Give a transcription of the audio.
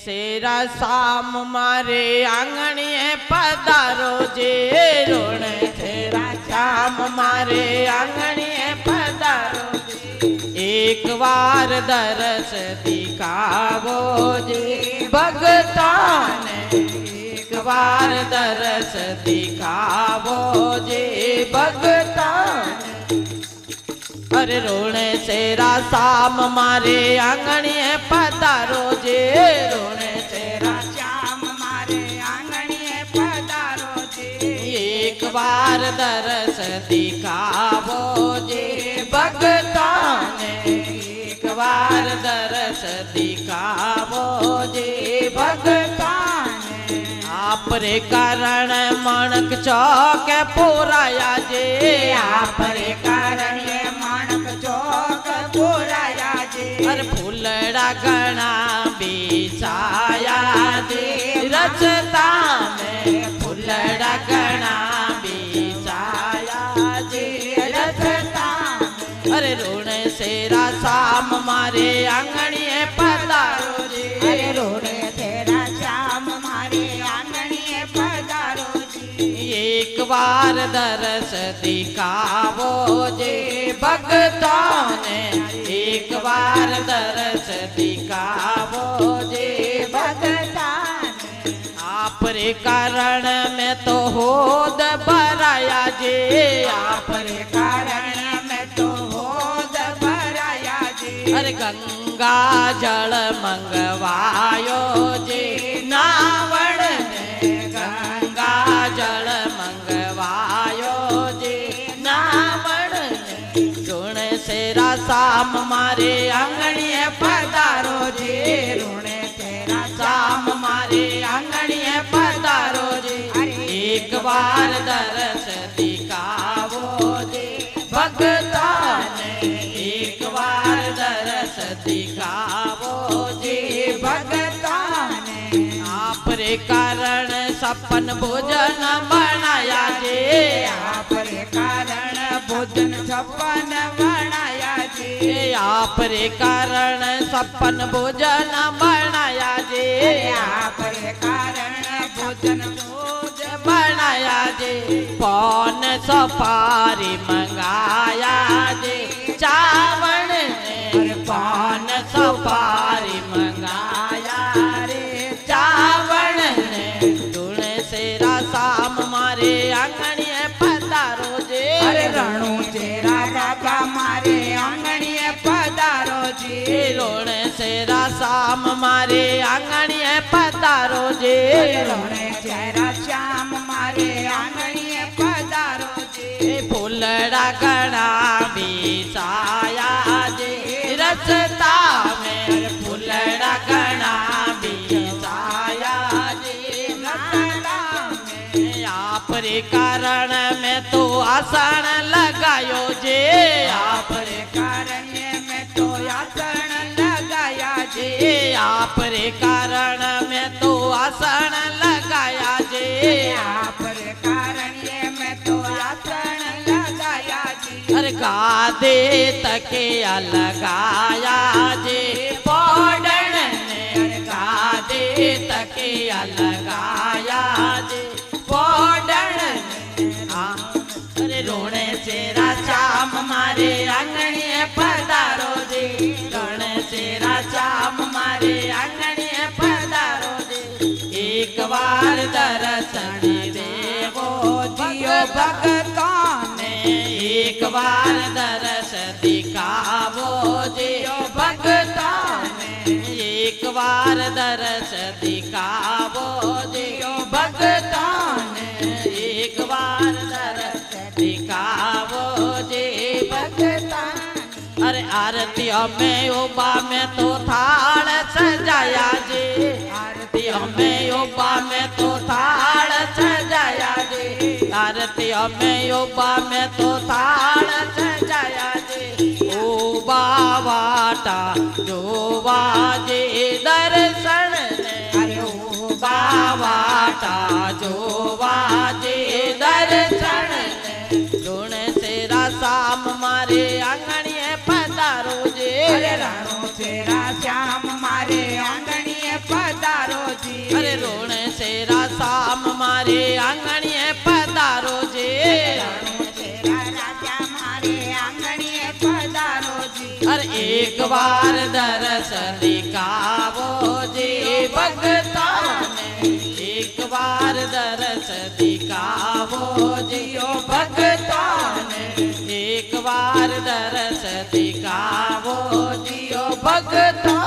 सेरा साम मारे आंगणिये पधारो जे रोणे सेरा साम मारे आंगणिये पधारो जे एक बार दरस दिखावो जे भगताने एक बार दरस दिखावो जे भगताने अरे रोणे सेरा साम मारे आंगणिये पधारो जे रोणे सेरा श्याम मारे आंगणिये पधारो जे एक बार दरस दिखावो जे भगताने एक बार दरस दिखावो जे भगताने आपरे कारण माणक चौक पुराया जे आपरे कारण ये माणक चौक पुराया जे अरे फूलड़ा गणा बिछाया जे रचता में फूलड़ा गणा बिछाया जे रचता में अरे रोणे सेरा साम मारे आंगणिये पधारो जे अरे रोणे तेरा श्याम मारे आंगणिये पधारो जे एक बार दरस दिखावो जे भगताने एक बार दरस दिखावो जे भगताने आपरे कारण में तो होद भराया जे आपरे कारण में तो होद भराया जे अरे गंगा जल मंगवायो जे नावण ने गंगा जल मंगवायो जे नावण ने रोणे सेरा साम मारे आंगणिये पधारो जे रोणे तेरा साम मारे आंगणिये पधारो जे एक बार दरस दिखावो जे भगताने एक बार दरस दिखावो जे भगताने आपरे कारण सपन भोजन बनाया जे आपरे कारण भोजन छप्पन बनाया जे आपरे कारण सपन भोजन बनाया जे आपरे कारण भोजन भोज बनाया जे पौन सपारी मंगाया जे चावण ने पौन सपारी मंगाया रे चावण ने धुणे सेरा साम मारे आंगणिये पधारो जे अरे रणु चेरा बाबा मारे आंगणिये पधारो जे रोणे सेरा साम मारे आंगणिये पधारो जे रोणे चेरा श्याम मारे आंगणिये पधारो जे फूलड़ा गणा बिछाया जे रचता में फूलड़ा गणा बिछाया जे रचता में आपरे कारण में तो आसन लगायो जे आपरे कारण में तो आसन लगाया जे आपरे कारण में तो आसन लगाया जे आपरे कारण में तो आसन लगाया जे अरे गादे तके लगाया जे पौडन ने गादे तके लगाया जे पौडन ने अरे रोणे सेरा श्याम मारे आंगणिये पधारो जे रोणे सेरा श्याम मारे आंगणिये पधारो जे एक बार दर्शन देवो जियो भगताने एक बार दरस दिखावो जे भगताने एक बार दरस दिखावो जे भगताने एक बार दरस दिखावो जे भगताने अरे आरतियों में ओबा में तो थाल सजाया जे आरतियों में ओबा में तो थाल सजाया जे आरतियों में ओबा में तो थाल सजाया जे ओ बावाटा जो बाजे दर्शन ने अरे ओ बावाटा जो बाजे दर्शन ने गुण सेरा साम मारे आंगणिये पधारो जे अरे रणो तेरा श्याम मारे आंगणिये पधारो મારે આંગણીએ પધારો જે રણું છેરા રાજા મારે આંગણીએ પધારો જી અરે એક વાર દરસ દેખાવો જે ભગતાને એક વાર દરસ દેખાવો જીઓ ભગતાને એક વાર દરસ દેખાવો જીઓ ભગતા